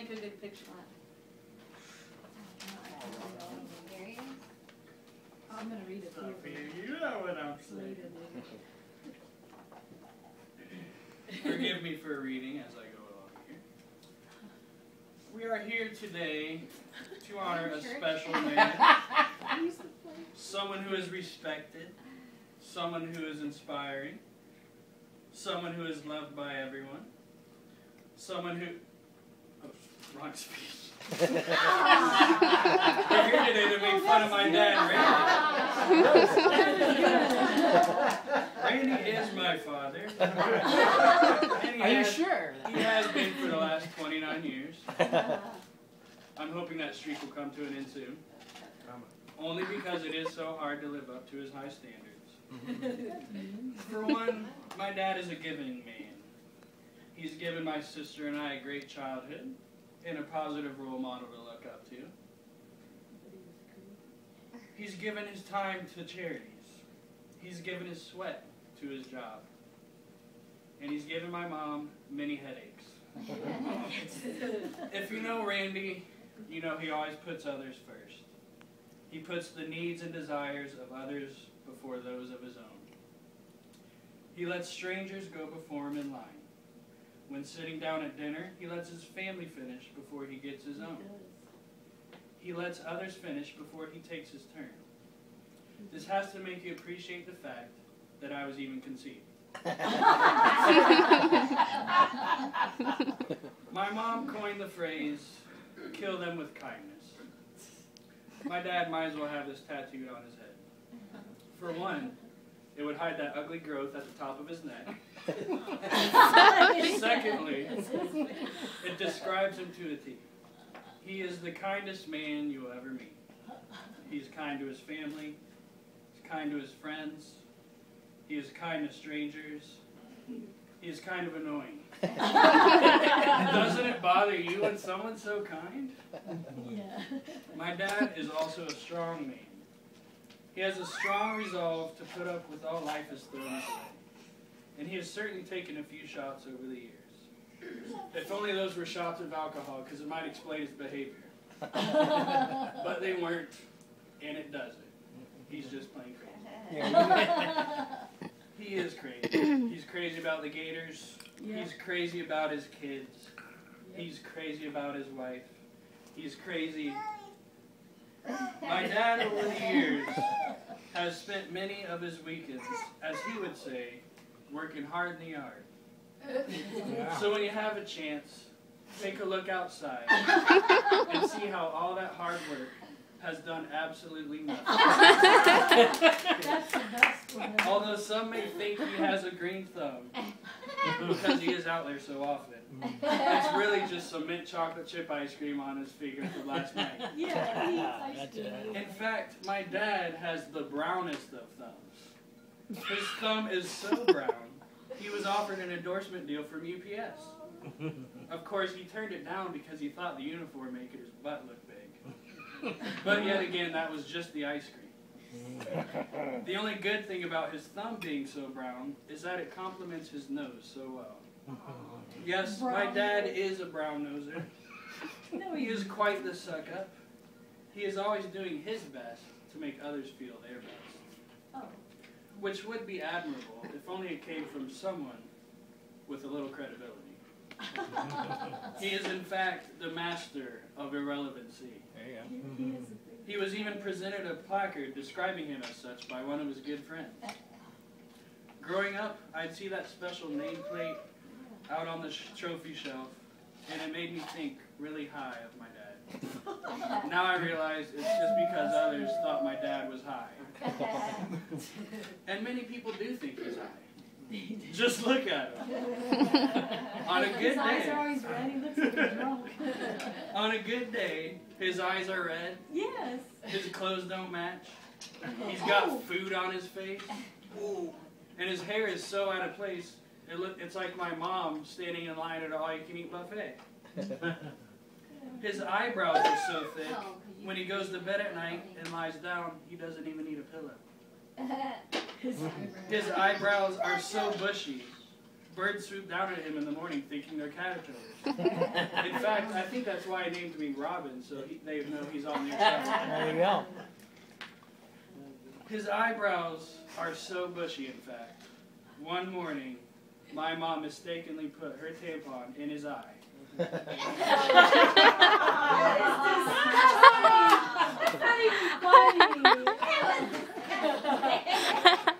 make a good picture. I'm going to read it for you. You know what I'm saying. Forgive me for reading as I go along here. We are here today to honor a special man. Someone who is respected. Someone who is inspiring. Someone who is loved by everyone. Someone who... Oh, wrong speech. We're here today to make fun of my dad, Randy. Randy is my father. Are you sure? He has been for the last 29 years. I'm hoping that streak will come to an end soon. Only because it is so hard to live up to his high standards. For one, my dad is a giving man. He's given my sister and I a great childhood and a positive role model to look up to. He's given his time to charities. He's given his sweat to his job. And he's given my mom many headaches. If you know Randy, you know he always puts others first. He puts the needs and desires of others before those of his own. He lets strangers go before him in line. When sitting down at dinner, he lets his family finish before he gets his own. He lets others finish before he takes his turn. This has to make you appreciate the fact that I was even conceived. My mom coined the phrase, kill them with kindness. My dad might as well have this tattooed on his head. For one, it would hide that ugly growth at the top of his neck. Secondly, it describes him to a T. He is the kindest man you will ever meet. He's kind to his family. He's kind to his friends. He is kind to strangers. He is kind of annoying. Doesn't it bother you when someone's so kind? Yeah. My dad is also a strong man. He has a strong resolve to put up with all life has thrown his way. And he has certainly taken a few shots over the years. If only those were shots of alcohol, because it might explain his behavior. But they weren't, and it doesn't. He's just plain crazy. He is crazy. He's crazy about the Gators. Yeah. He's crazy about his kids. Yep. He's crazy about his wife. He's crazy. My dad, over the years, has spent many of his weekends, as he would say, working hard in the yard. Yeah. So when you have a chance, take a look outside and see how all that hard work has done absolutely nothing. That's the best one. Although some may think he has a green thumb, because he is out there so often. It's really just some mint chocolate chip ice cream on his finger from last night. Yeah, he eats ice cream. In fact, my dad has the brownest of thumbs. His thumb is so brown, he was offered an endorsement deal from UPS. Of course, he turned it down because he thought the uniform made his butt look big. But yet again, that was just the ice cream. The only good thing about his thumb being so brown is that it complements his nose so well. Yes, my dad is a brown noser. No, He is quite the suck-up. He is always doing his best to make others feel their best. Oh. Which would be admirable if only it came from someone with a little credibility. He is in fact the master of irrelevancy. There you go. He was even presented a placard describing him as such by one of his good friends. Growing up, I'd see that special nameplate out on the trophy shelf, and it made me think really high of my dad. Now I realize it's just because others thought my dad was high. And many people do think he's high. Just look at him. On a good His eyes day, are always red. He looks like a drunk. on a good day, his eyes are red. Yes. His clothes don't match. He's got food on his face. And his hair is so out of place, it's like my mom standing in line at an all-you-can-eat buffet. His eyebrows are so thick, when he goes to bed at night and lies down, he doesn't even need a pillow. His eyebrows are so bushy birds swoop down at him in the morning thinking they're caterpillars. In fact, I think that's why he named me Robin, so they know he's on their side. There you go. His eyebrows are so bushy, in fact. One morning, my mom mistakenly put her tampon in his eye.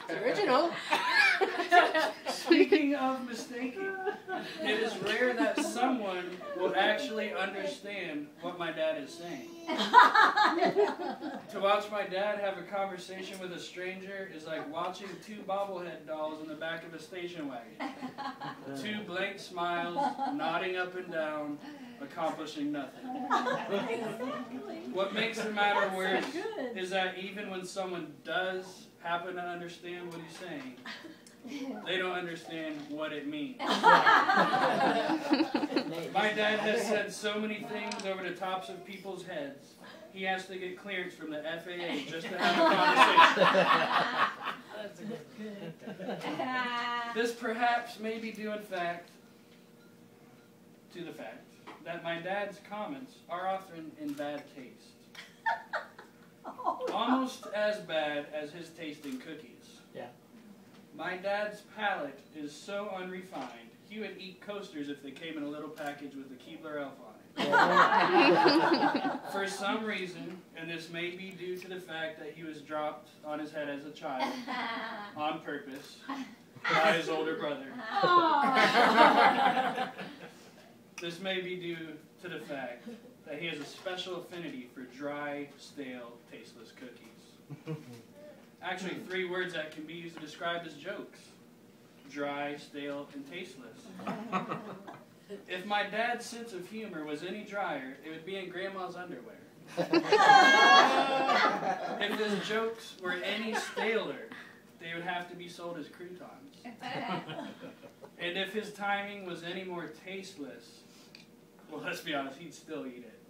It's original. Speaking of mistaking, it is rare that someone will actually understand what my dad is saying. To watch my dad have a conversation with a stranger is like watching two bobblehead dolls in the back of a station wagon. Two blank smiles, nodding up and down, accomplishing nothing. What makes the matter worse is that even when someone does happen to understand what he's saying, they don't understand what it means. My dad has said so many things over the tops of people's heads, he has to get clearance from the FAA just to have a conversation. This perhaps may be due in fact to the fact that my dad's comments are often in bad taste. Almost as bad as his taste in cookies. Yeah. My dad's palate is so unrefined, he would eat coasters if they came in a little package with a Keebler elf on it. For some reason, and this may be due to the fact that he was dropped on his head as a child, on purpose, by his older brother. This may be due to the fact that he has a special affinity for dry, stale, tasteless cookies. Actually, 3 words that can be used to describe his jokes: dry, stale, and tasteless. If my dad's sense of humor was any drier, it would be in Grandma's underwear. If his jokes were any staler, they would have to be sold as croutons. And if his timing was any more tasteless, well, let's be honest, he'd still eat it.